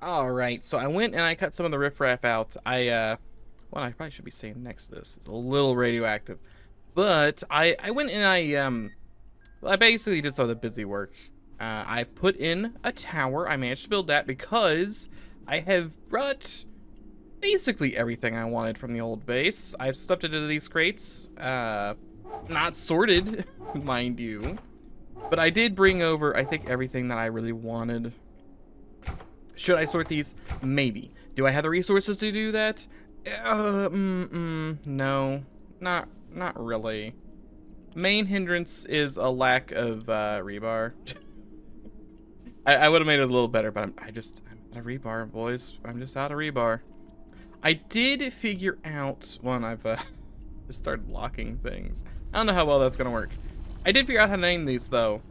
All right, so I went and I cut some of the riffraff out. Well, I probably should be saying next to this. It's a little radioactive, but I went and well, I basically did some of the busy work. I put in a tower. I managed to build that because I have brought basically everything I wanted from the old base. I've stuffed it into these crates, not sorted, mind you, but I did bring over, I think, everything that I really wanted. Should I sort these? Maybe. Do I have the resources to do that? No, not really. Main hindrance is a lack of rebar. I would have made it a little better, but I'm out of rebar, boys. I'm just out of rebar. I did figure out when I've just started locking things. I don't know how well that's gonna work. I did figure out how to name these though.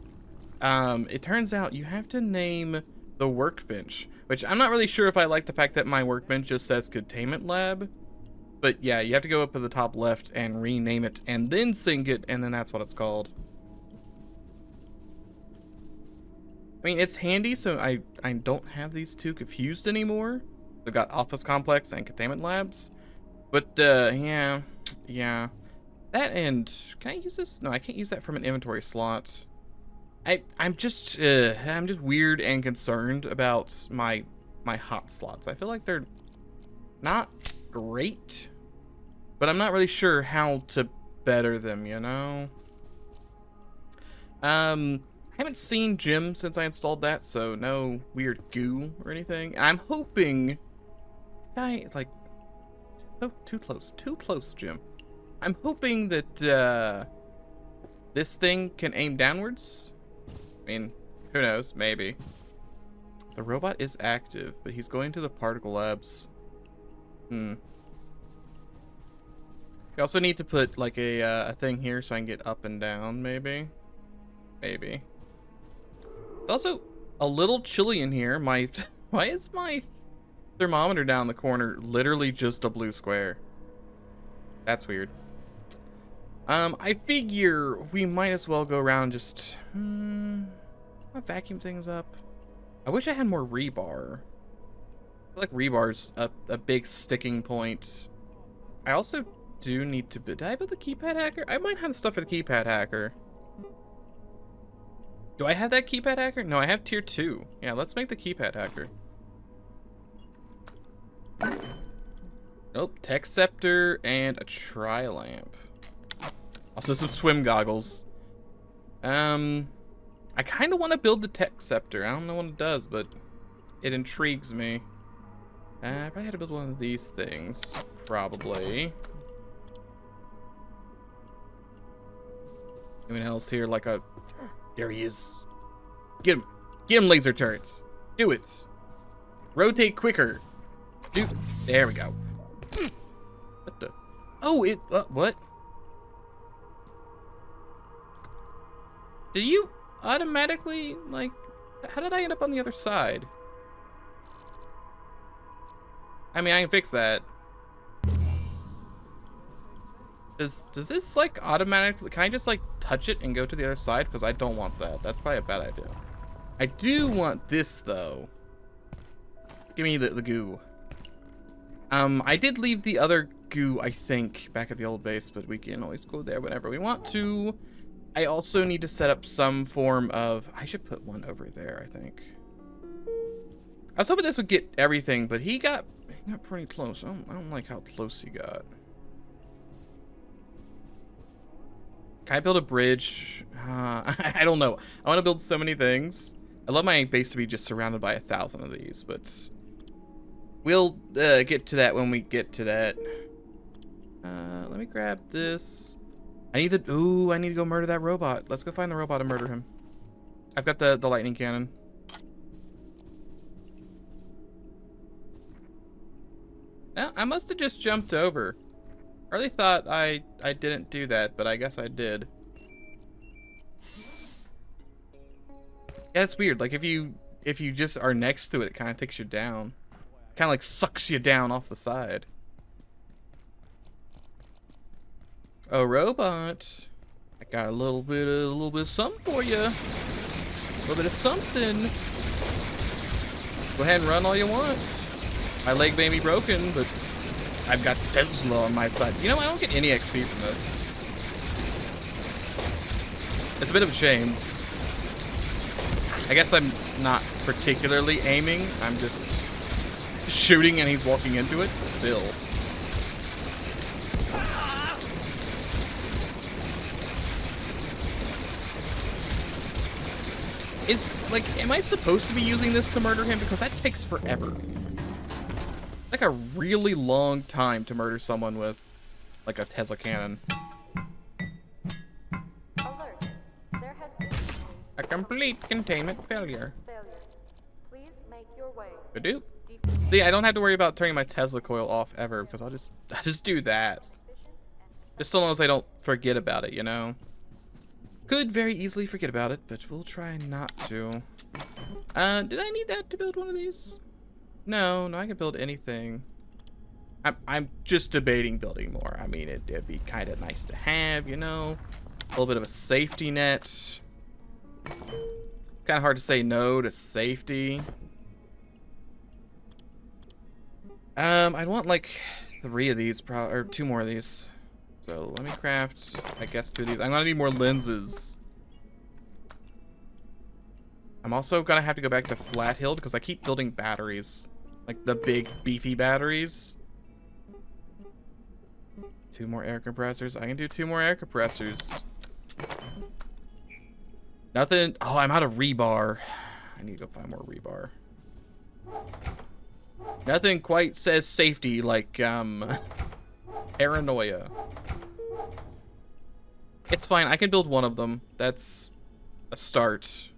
It turns out you have to name the workbench, which I'm not really sure if I like the fact that my workbench just says containment lab. But yeah, you have to go up to the top left and rename it and then sync it, and then that's what it's called. I mean, it's handy, so I don't have these two confused anymore. They've got office complex and containment labs. But yeah. That, and can I use this? No, I can't use that from an inventory slot. I'm just weird and concerned about my hot slots. I feel like they're not great, but I'm not really sure how to better them, you know? I haven't seen Jim since I installed that, so no weird goo or anything. I'm hoping, it's like, oh, too close, Jim. I'm hoping that this thing can aim downwards. I mean, who knows? Maybe. The robot is active, but he's going to the particle labs. You also need to put like a thing here so I can get up and down, maybe. Maybe. It's also a little chilly in here. Why is my thermometer down the corner literally just a blue square? That's weird. I figure we might as well go around and just vacuum things up. I wish I had more rebar. I feel like rebar's a big sticking point. I also do need to did I build the keypad hacker? I might have stuff for the keypad hacker. Do I have that keypad hacker? No, I have tier 2. Yeah, let's make the keypad hacker. Nope, tech scepter and a tri lamp. Also some swim goggles. I kind of want to build the tech scepter. I don't know what it does, but it intrigues me. I probably had to build one of these things. Probably. Anyone else here like a... There he is. Get him. Get him, laser turrets. Do it. Rotate quicker. There we go. What the... Oh, it... what? Did you automatically, like... How did I end up on the other side? I mean, I can fix that. Does this, like, automatically... Can I just, like, touch it and go to the other side? Because I don't want that. That's probably a bad idea. I do want this, though. Give me the goo. I did leave the other goo, I think, back at the old base, but we can always go there whenever we want to. I also need to set up some form of... I should put one over there, I think. I was hoping this would get everything, but he got pretty close. I don't like how close he got. Can I build a bridge? I don't know. I want to build so many things. I love my base to be just surrounded by 1,000 of these, but we'll get to that when we get to that. Let me grab this. I need to go murder that robot. Let's go find the robot and murder him. I've got the lightning cannon. Now, I must have just jumped over. I really thought I didn't do that, but I guess I did. Yeah, it's weird. Like if you just are next to it, it kind of takes you down. Kind of like sucks you down off the side. Oh, robot! I got a little bit of something for you. A little bit of something. Go ahead and run all you want. My leg may be broken, but I've got Tesla on my side. You know, I don't get any XP from this. It's a bit of a shame. I guess I'm not particularly aiming. I'm just shooting and he's walking into it, but still. It's like, am I supposed to be using this to murder him? Because that takes forever. Like a really long time to murder someone with like a Tesla cannon. Alert. There has been A complete containment failure. Please make your way. Ba-doop. See, I don't have to worry about turning my Tesla coil off ever because I'll just do that. Just so long as I don't forget about it, you know? Could very easily forget about it, but we'll try not to. Did I need that to build one of these? No, I can build anything. I'm just debating building more. I mean, it'd be kind of nice to have, you know? A little bit of a safety net. It's kind of hard to say no to safety. I'd want like 3 of these, or 2 more of these. So let me craft, I guess, 2 of these. I'm gonna need more lenses. I'm also gonna have to go back to Flat Hill because I keep building batteries. Like the big, beefy batteries. 2 more air compressors. I can do 2 more air compressors. Nothing. Oh, I'm out of rebar. I need to go find more rebar. Nothing quite says safety like, paranoia. It's fine. I can build one of them. That's a start.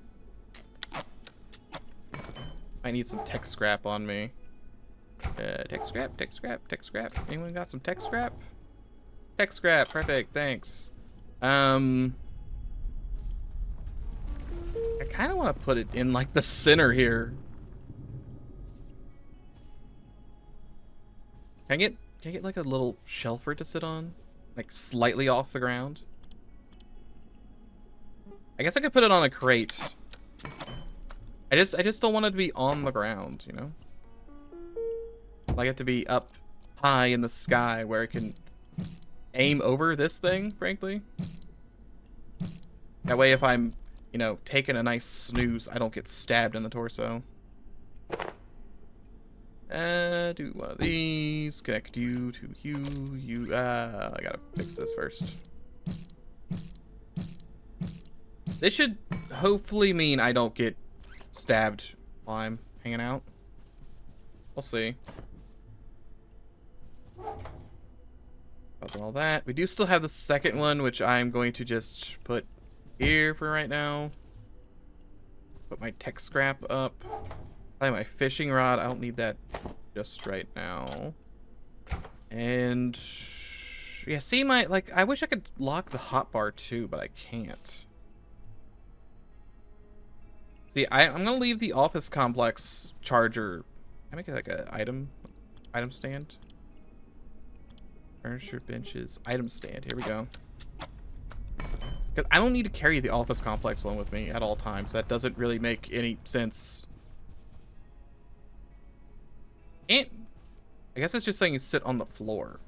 I need some tech scrap on me. Tech scrap, tech scrap, tech scrap. Anyone got some tech scrap? Tech scrap. Perfect. Thanks. I kind of want to put it in like the center here. Can I get like a little shelf for it to sit on? Like slightly off the ground? I guess I could put it on a crate. I just don't want it to be on the ground, you know? I like it to be up high in the sky where it can aim over this thing, frankly. That way if I'm, you know, taking a nice snooze, I don't get stabbed in the torso. Do one of these. Connect you to you. I gotta fix this first. This should hopefully mean I don't get stabbed while I'm hanging out. We'll see. All that. We do still have the second one, which I'm going to just put here for right now. Put my tech scrap up. Probably my fishing rod. I don't need that just right now. And yeah, see my, like, I wish I could lock the hotbar too, but I can't. See, I'm gonna leave the office complex charger. Can I make it like a item stand? Furniture, benches, item stand. Here we go. Because I don't need to carry the office complex one with me at all times. That doesn't really make any sense. And I guess it's just saying you sit on the floor.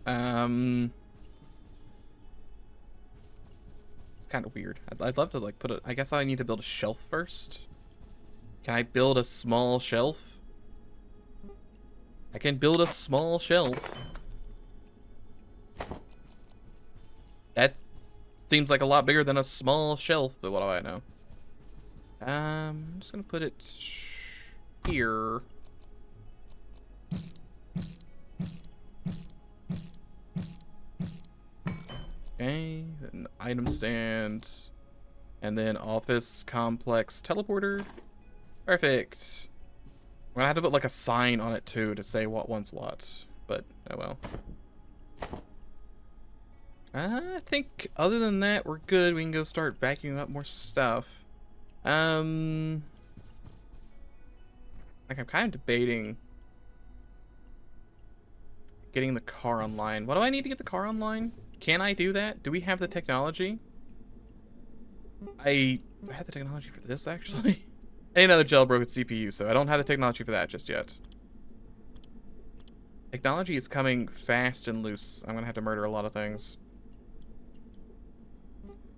It's kind of weird. I'd love to like put it. I guess I need to build a shelf first. Can I build a small shelf? I can build a small shelf. That seems like a lot bigger than a small shelf, but what do I know? I'm just gonna put it here. Okay, an item stand, and then office complex teleporter. Perfect. I'm gonna have to put like a sign on it too to say what one's what, but oh well. I think other than that, we're good. We can go start vacuuming up more stuff. Like I'm kind of debating getting the car online. What do I need to get the car online? Can I do that? Do we have the technology? I I had the technology for this, actually. I need another jailbroken CPU, so I don't have the technology for that just yet. Technology is coming fast and loose. I'm gonna have to murder a lot of things.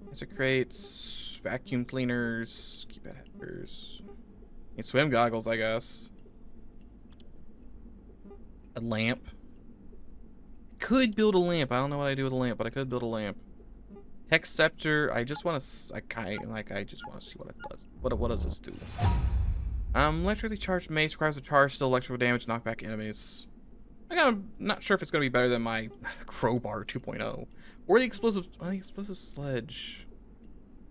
Answer crates, vacuum cleaners, keypad headers. Need swim goggles, I guess. A lamp. Could build a lamp. I don't know what I do with a lamp, but I could build a lamp. Tech scepter. I just want to. I just want to see what it does. What does this do? Electrically charged mace requires a charge, still electrical damage, knock back enemies. I'm not sure if it's gonna be better than my crowbar 2.0 or the explosive sledge.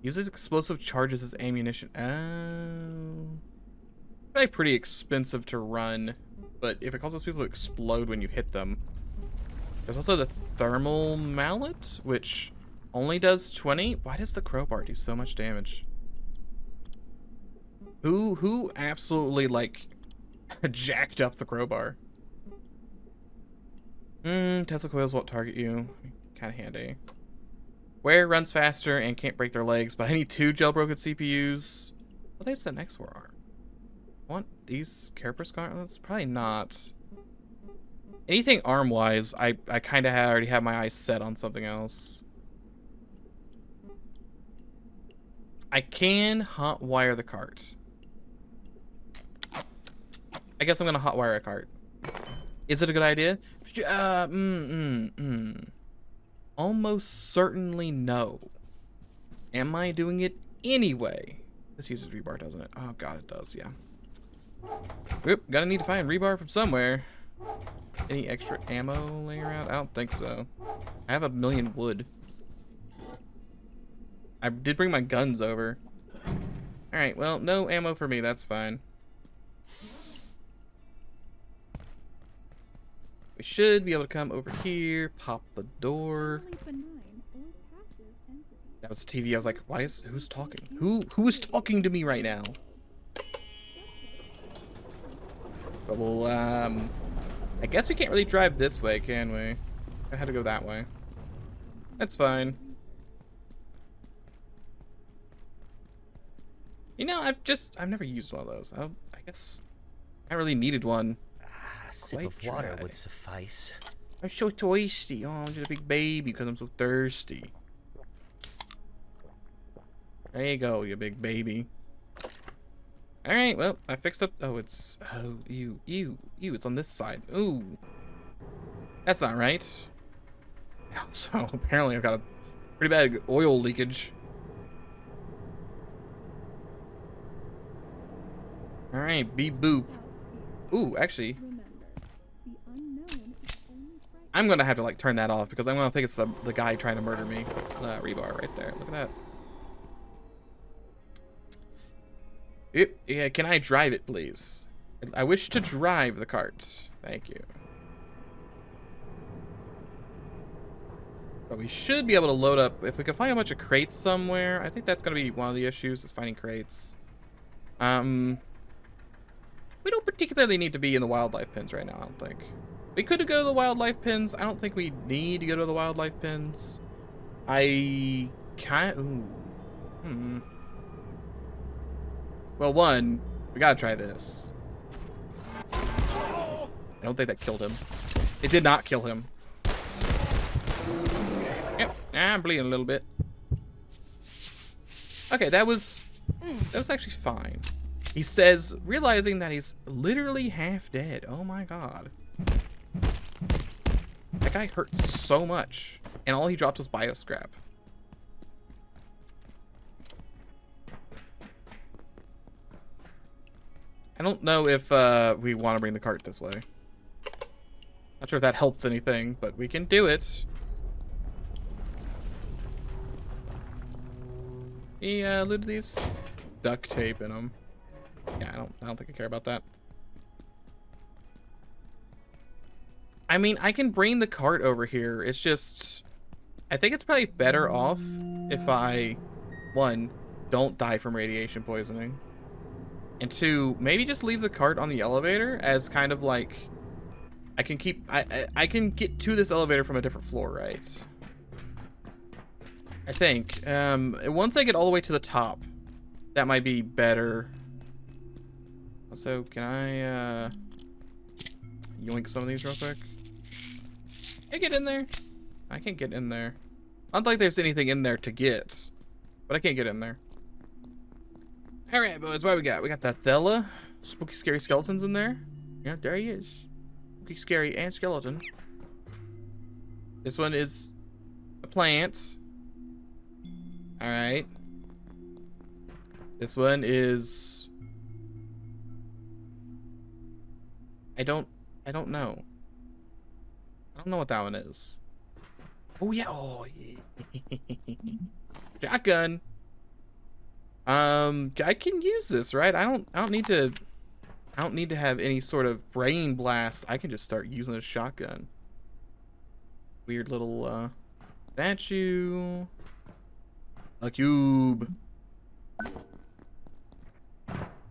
Uses explosive charges as ammunition. Oh, probably pretty expensive to run, but if it causes people to explode when you hit them. There's also the thermal mallet, which only does 20. Why does the crowbar do so much damage? Who absolutely like jacked up the crowbar? Tesla coils won't target you. Kind of handy. Where runs faster and can't break their legs, but I need 2 jailbroken CPUs. What is that next forearm? Want these Carapace gauntlets? Probably not. Anything arm-wise, I kind of already have my eyes set on something else. I can hotwire the cart. I guess I'm gonna hotwire a cart. Is it a good idea? Almost certainly no. Am I doing it anyway? This uses rebar, doesn't it? Oh god, it does, yeah. Oop, gonna need to find rebar from somewhere. Any extra ammo laying around? I don't think so. I have 1,000,000 wood. I did bring my guns over. Alright, well, no ammo for me, that's fine. We should be able to come over here, pop the door. That was the TV. I was like, who's talking? Who is talking to me right now? But we'll, I guess we can't really drive this way, can we? I had to go that way. That's fine. You know, I've never used one of those. I guess I really needed one. A sip of water would suffice. I'm so thirsty. Oh, I'm just a big baby because I'm so thirsty. There you go, you big baby. Alright, well, I fixed up. Oh, it's. Oh, ew. It's on this side. Ooh. That's not right. So, apparently, I've got a pretty bad oil leakage. Alright, beep boop. Ooh, actually. I'm gonna have to, like, turn that off because I'm gonna think it's the guy trying to murder me. Rebar right there. Look at that. Yep, yeah, can I drive it, please? I wish to drive the cart. Thank you. But we should be able to load up. If we can find a bunch of crates somewhere, I think that's going to be one of the issues, is finding crates. We don't particularly need to be in the wildlife pens right now, I don't think. We could go to the wildlife pens. I don't think we need to go to the wildlife pens. I can't... Ooh. Well, one, we gotta try this. I don't think that killed him. It did not kill him. Yep, I'm bleeding a little bit. Okay, that was actually fine. He says, realizing that he's literally half dead. Oh my god. That guy hurt so much. And all he dropped was bio scrap. I don't know if we want to bring the cart this way. Not sure if that helps anything, but we can do it. He looted these. Duct tape in them. Yeah, I don't think I care about that. I mean, I can bring the cart over here. It's just, I think it's probably better off if I, one, don't die from radiation poisoning. And two, maybe just leave the cart on the elevator as kind of like, I can get to this elevator from a different floor, right? I think. Once I get all the way to the top, that might be better. Also, can I yoink some of these real quick? Can I get in there? I can't get in there. Not like there's anything in there to get, but I can't get in there. All right, boys, what we got? We got that Thella. Spooky, scary skeletons in there. Yeah, there he is. Spooky, scary, and skeleton. This one is a plant. All right. This one is... I don't know. I don't know what that one is. Oh yeah. Oh yeah. Shotgun. I can use this, right? I don't need to have any sort of brain blast. I can just start using a shotgun. Weird little statue. A cube. I'm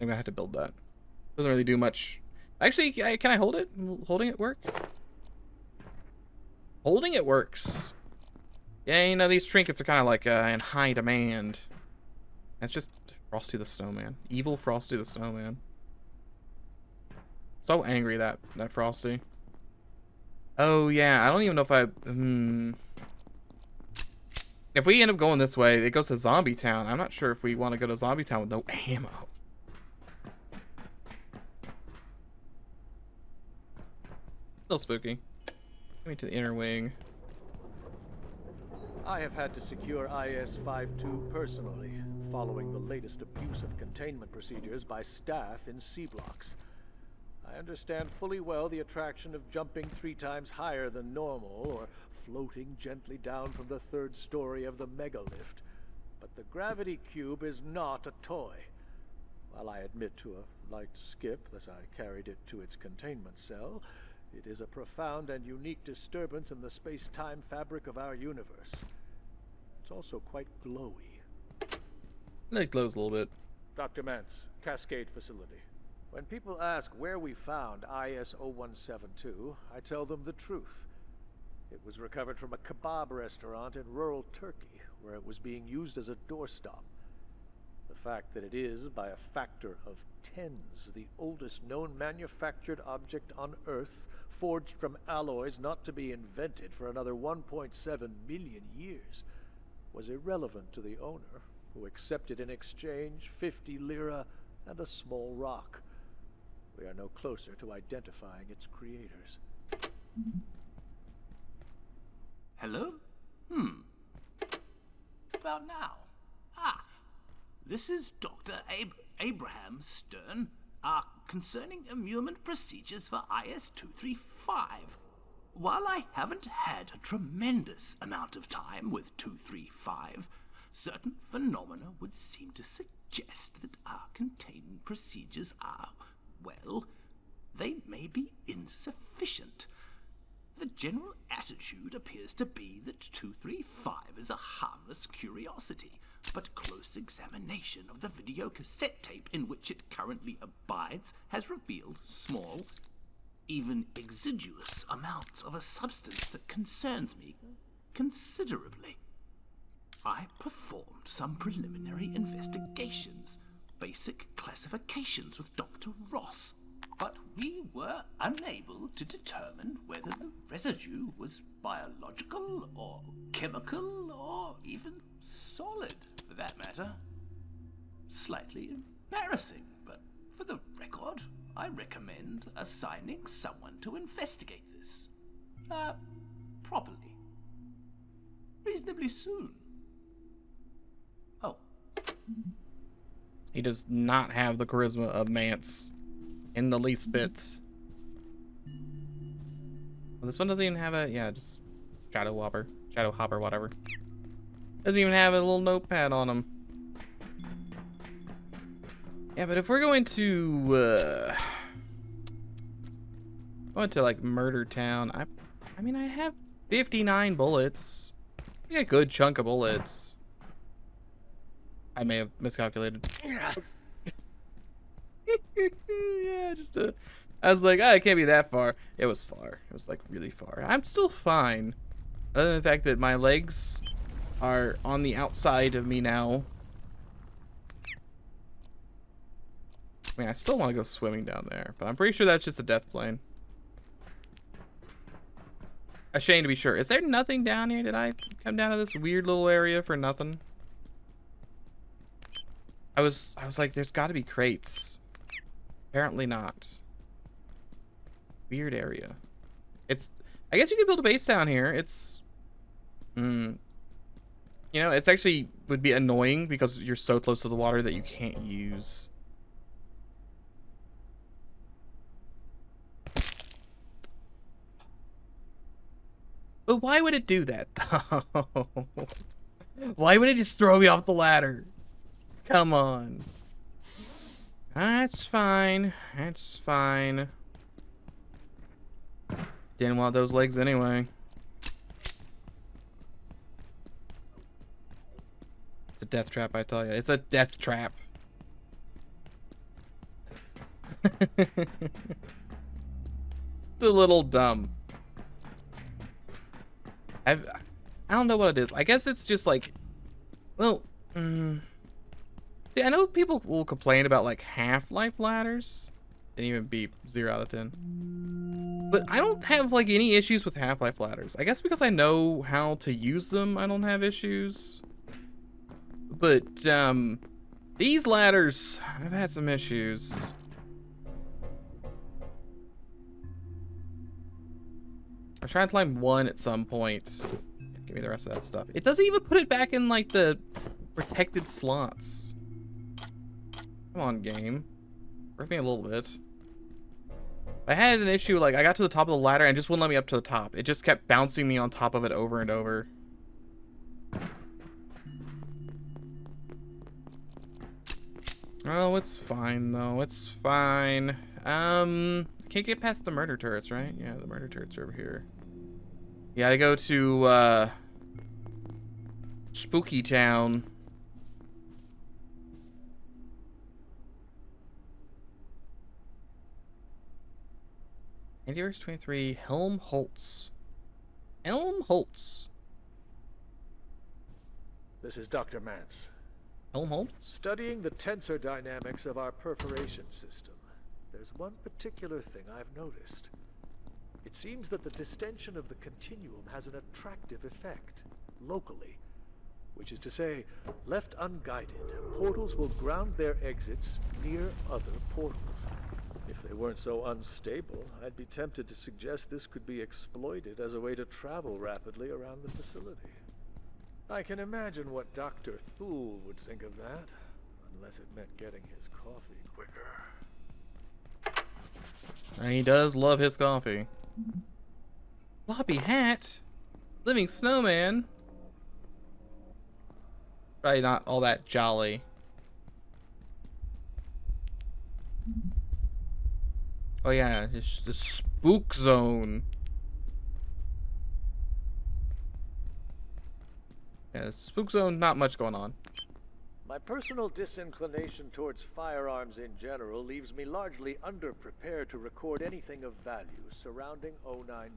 gonna have to build that. Doesn't really do much. Actually, can I hold it? Will holding it work? Holding it works. Yeah, you know, these trinkets are kind of like in high demand. That's just Frosty the Snowman. Evil Frosty the Snowman. So angry, that Frosty. Oh, yeah, I don't even know if I... If we end up going this way, it goes to Zombie Town. I'm not sure if we want to go to Zombie Town with no ammo. Still spooky. Get me to the inner wing. I have had to secure IS-52 personally, following the latest abuse of containment procedures by staff in C-blocks. I understand fully well the attraction of jumping 3 times higher than normal, or floating gently down from the 3rd story of the megalift. But the gravity cube is not a toy. While I admit to a light skip as I carried it to its containment cell, it is a profound and unique disturbance in the space-time fabric of our universe. It's also quite glowy. It glows a little bit. Dr. Mance, Cascade Facility. When people ask where we found IS-0172, I tell them the truth. It was recovered from a kebab restaurant in rural Turkey, where it was being used as a doorstop. The fact that it is, by a factor of tens, the oldest known manufactured object on Earth, forged from alloys not to be invented for another 1.7 million years, was irrelevant to the owner, who accepted in exchange 50 lira and a small rock. We are no closer to identifying its creators. Hello? About now. This is Dr. Abraham Stern, concerning immurement procedures for IS-235. While I haven't had a tremendous amount of time with 235, certain phenomena would seem to suggest that our containment procedures are, well, they may be insufficient. The general attitude appears to be that 235 is a harmless curiosity, but close examination of the video cassette tape in which it currently abides has revealed small, even exiguous amounts of a substance that concerns me considerably. I performed some preliminary investigations, basic classifications with Dr. Ross, but we were unable to determine whether the residue was biological or chemical or even solid, for that matter. Slightly embarrassing, but for the record, I recommend assigning someone to investigate this. Properly. Reasonably soon. Oh. He does not have the charisma of Mance in the least bit. Well, this one doesn't even have a, yeah, just shadow hopper, whatever. Doesn't even have a little notepad on him. Yeah, but if we're going to like Murder Town, I mean, I have 59 bullets. I got a good chunk of bullets. I may have miscalculated. Yeah, just I was like, it can't be that far. It was far. It was like really far. I'm still fine. Other than the fact that my legs are on the outside of me now. I mean, I still want to go swimming down there, but I'm pretty sure that's just a death plane. Ashamed to be sure. Is there nothing down here? Did I come down to this weird little area for nothing? I was like, there's got to be crates. Apparently not. Weird area. I guess you could build a base down here. It's, you know, it's actually would be annoying because you're so close to the water that you can't use. But why would it do that, though? Why would it just throw me off the ladder? Come on. That's fine. That's fine. Didn't want those legs anyway. It's a death trap, I tell you. It's a death trap. It's a little dumb. I don't know what it is. I guess it's just like, well, see, I know people will complain about like Half-Life ladders. Didn't even beep. 0 out of 10. But I don't have like any issues with Half-Life ladders. I guess because I know how to use them, I don't have issues. But these ladders, I've had some issues. I was trying to climb one at some point. Give me the rest of that stuff. It doesn't even put it back in like the protected slots. Come on, game. Work me a little bit. I had an issue, like I got to the top of the ladder and it just wouldn't let me up to the top. It just kept bouncing me on top of it over and over. Oh, it's fine though. It's fine. Can't get past the murder turrets, right? Yeah, the murder turrets are over here. Yeah, I go to Spooky Town. Antiverse 23, Helmholtz. Helmholtz. This is Dr. Mance. Helmholtz? Studying the tensor dynamics of our perforation system, there's one particular thing I've noticed. It seems that the distension of the continuum has an attractive effect, locally. Which is to say, left unguided, portals will ground their exits near other portals. If they weren't so unstable, I'd be tempted to suggest this could be exploited as a way to travel rapidly around the facility. I can imagine what Dr. Thule would think of that, unless it meant getting his coffee quicker. And he does love his coffee. Floppy hat? Living snowman? Probably not all that jolly. Oh yeah, it's the spook zone. Yeah, the spook zone, not much going on. My personal disinclination towards firearms in general leaves me largely underprepared to record anything of value surrounding 099.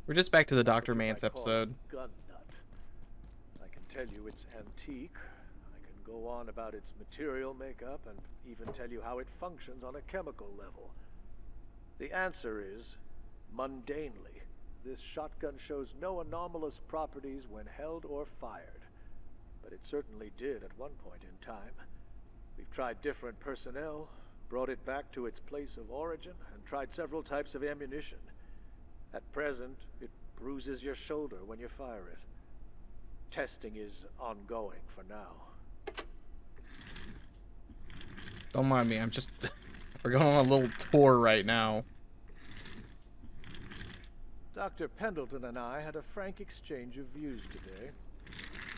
We're just back to the Dr. Mance episode. Gun nut. I can tell you it's antique. I can go on about its material makeup and even tell you how it functions on a chemical level. The answer is, mundanely, this shotgun shows no anomalous properties when held or fired. But it certainly did at one point in time. We've tried different personnel, brought it back to its place of origin, and tried several types of ammunition. At present, it bruises your shoulder when you fire it. Testing is ongoing for now. Don't mind me, I'm just... We're going on a little tour right now. Dr. Pendleton and I had a frank exchange of views today.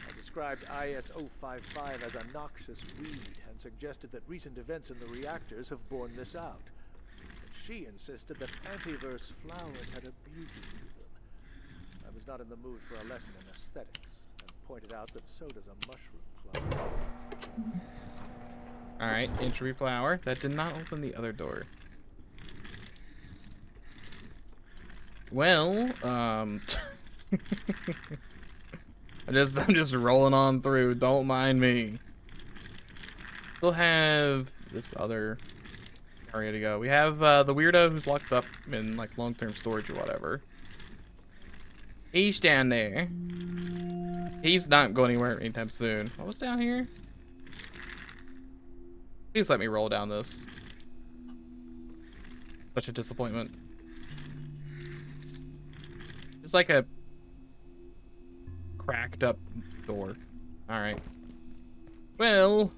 I described IS-055 as a noxious weed and suggested that recent events in the reactors have borne this out. But she insisted that antiverse flowers had a beauty to them. I was not in the mood for a lesson in aesthetics and pointed out that so does a mushroom cloud. Alright, entry flower. That did not open the other door. Well, I'm just rolling on through. Don't mind me. Still have this other area to go? We have the weirdo who's locked up in like long-term storage or whatever. He's down there. He's not going anywhere anytime soon. What was down here? Please let me roll down this. Such a disappointment. It's like a cracked up door. Alright. Well,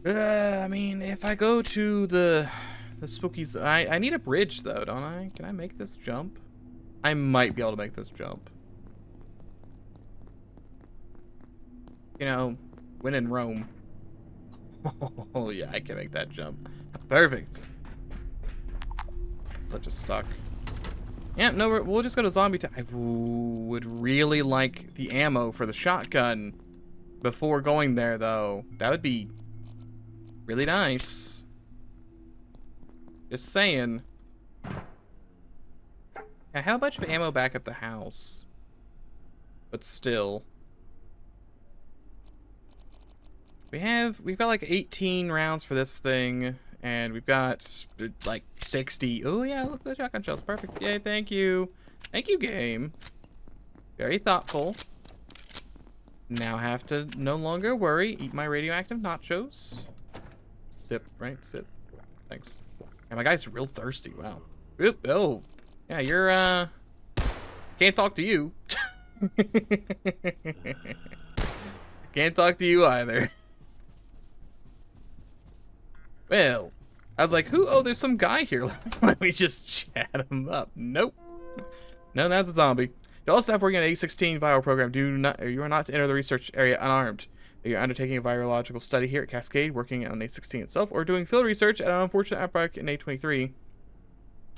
I mean, if I go to the spookies, I need a bridge though, don't I? Can I make this jump? I might be able to make this jump. You know, when in Rome. Oh yeah, I can make that jump. Perfect. Let's just stuck. Yeah, no, we'll just go to zombie time. I would really like the ammo for the shotgun before going there, though. That would be really nice. Just saying. I have a bunch of ammo back at the house. But still. We've got like 18 rounds for this thing. And we've got like 60. Oh yeah, look at the shotgun shells. Perfect. Yay, thank you. Thank you, game. Very thoughtful. Now I have to no longer worry. Eat my radioactive nachos. Sip, right? Sip. Thanks. And my guy's real thirsty. Wow. Oop, oh. Yeah, you're, can't talk to you. Can't talk to you either. Well, I was like, who? Oh, there's some guy here. Let me just chat him up. Nope. No, that's a zombie. To all staff working on A16 viral program, you are not to enter the research area unarmed. You're undertaking a virological study here at Cascade, working on A16 itself, or doing field research at an unfortunate outbreak in A23.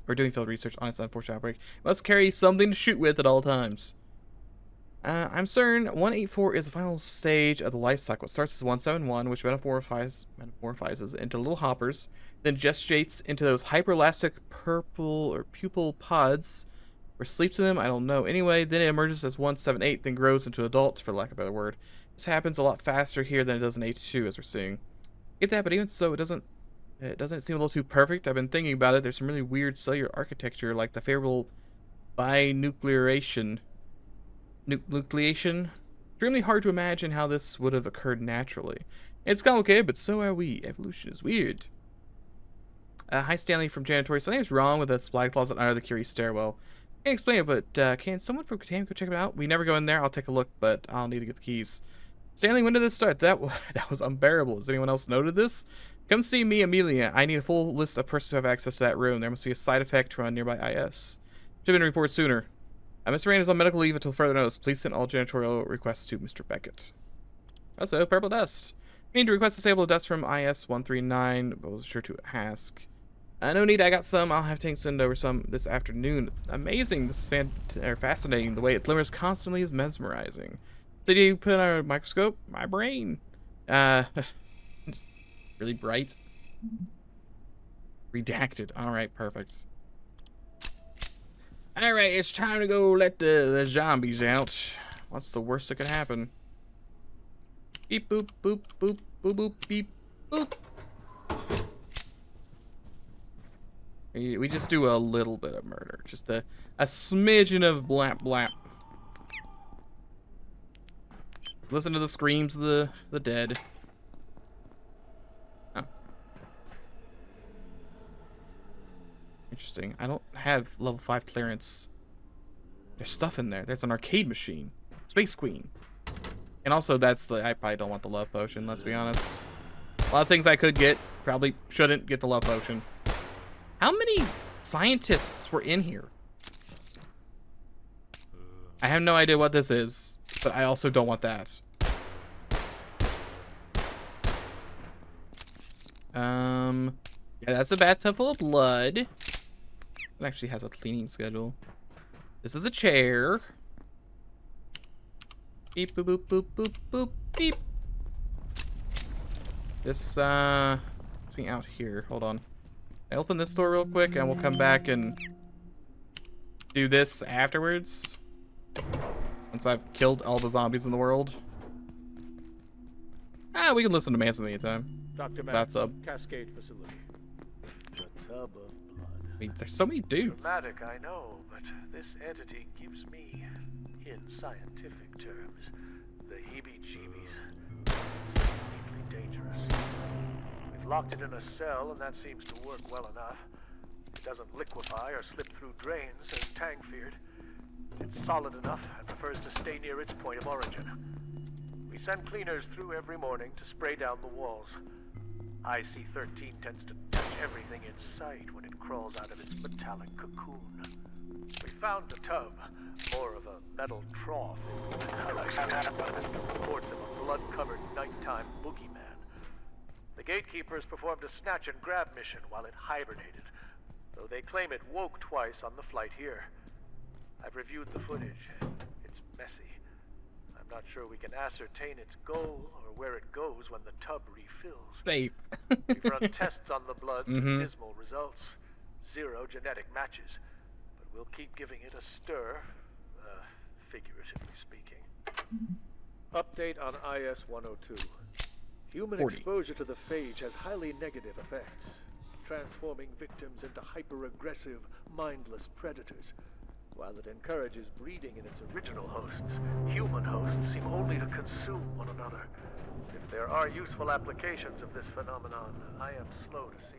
Or doing field research on its unfortunate outbreak. You must carry something to shoot with at all times. I'm certain 184 is the final stage of the life cycle. It starts as 171, which metamorphizes into little hoppers, then gestates into those hyperelastic purple or pupil pods, or sleeps in them, I don't know. Anyway, then it emerges as 178, then grows into adults, for lack of a better word. This happens a lot faster here than it does in H2, as we're seeing. Get that, but even so, it doesn't seem a little too perfect. I've been thinking about it. There's some really weird cellular architecture, like the favorable binucleation. Nucleation. Extremely hard to imagine how this would have occurred naturally. It's complicated, but so are we. Evolution is weird. Hi, Stanley from Janitorial. Something's wrong with the supply closet under the Curie stairwell. I can't explain it, but can someone from Containment go check it out? We never go in there. I'll take a look, but I'll need to get the keys. Stanley, when did this start? That was unbearable. Has anyone else noted this? Come see me, Amelia. I need a full list of persons who have access to that room. There must be a side effect from a nearby IS. Should have been reported sooner. Mr. Rain is on medical leave until further notice. Please send all janitorial requests to Mr. Beckett. Also, purple dust. We need to request disable dust from IS-139, but was sure to ask. No need, I got some. I'll have Tank send over some this afternoon. Amazing. This is fascinating. The way it glimmers constantly is mesmerizing. Did you put on a microscope? My brain. Just really bright. Redacted. Alright, perfect. Alright, it's time to go let the zombies out. What's the worst that could happen? Beep boop boop boop boop boop beep boop. We just do a little bit of murder. Just a smidgen of blap blap. Listen to the screams of the dead. Oh. Interesting. I don't have level 5 clearance. There's stuff in there. There's an arcade machine. Space Queen. And also I probably don't want the love potion, let's be honest. A lot of things I could get. Probably shouldn't get the love potion. How many scientists were in here? I have no idea what this is, but I also don't want that. Yeah, that's a bathtub full of blood. It actually has a cleaning schedule. This is a chair. Beep boop boop boop boop boop beep. This let's be out here. Hold on. I open this door real quick and we'll come back and do this afterwards. Once I've killed all the zombies in the world. We can listen to Manson anytime. Dr. That Matt's tub. Cascade facility. The tub of blood. I mean, there's so many dudes. Dramatic, I know, but this entity gives me, in scientific terms, the heebie-jeebies. It's deeply dangerous. We've locked it in a cell, and that seems to work well enough. It doesn't liquefy or slip through drains, as Tang feared. It's solid enough and prefers to stay near its point of origin. We send cleaners through every morning to spray down the walls. IC-13 tends to touch everything in sight when it crawls out of its metallic cocoon. We found the tub, more of a metal trough. Reports of a blood-covered nighttime boogeyman. The gatekeepers performed a snatch and grab mission while it hibernated, though they claim it woke twice on the flight here. I've reviewed the footage. It's messy. I'm not sure we can ascertain its goal or where it goes when the tub refills. Safe. We've run tests on the blood with dismal results. 0 genetic matches. But we'll keep giving it a stir, figuratively speaking. Update on IS-102. Human 40. exposure to the phage has highly negative effects, transforming victims into hyper-aggressive, mindless predators. While it encourages breeding in its original hosts, human hosts seem only to consume one another. If there are useful applications of this phenomenon, I am slow to see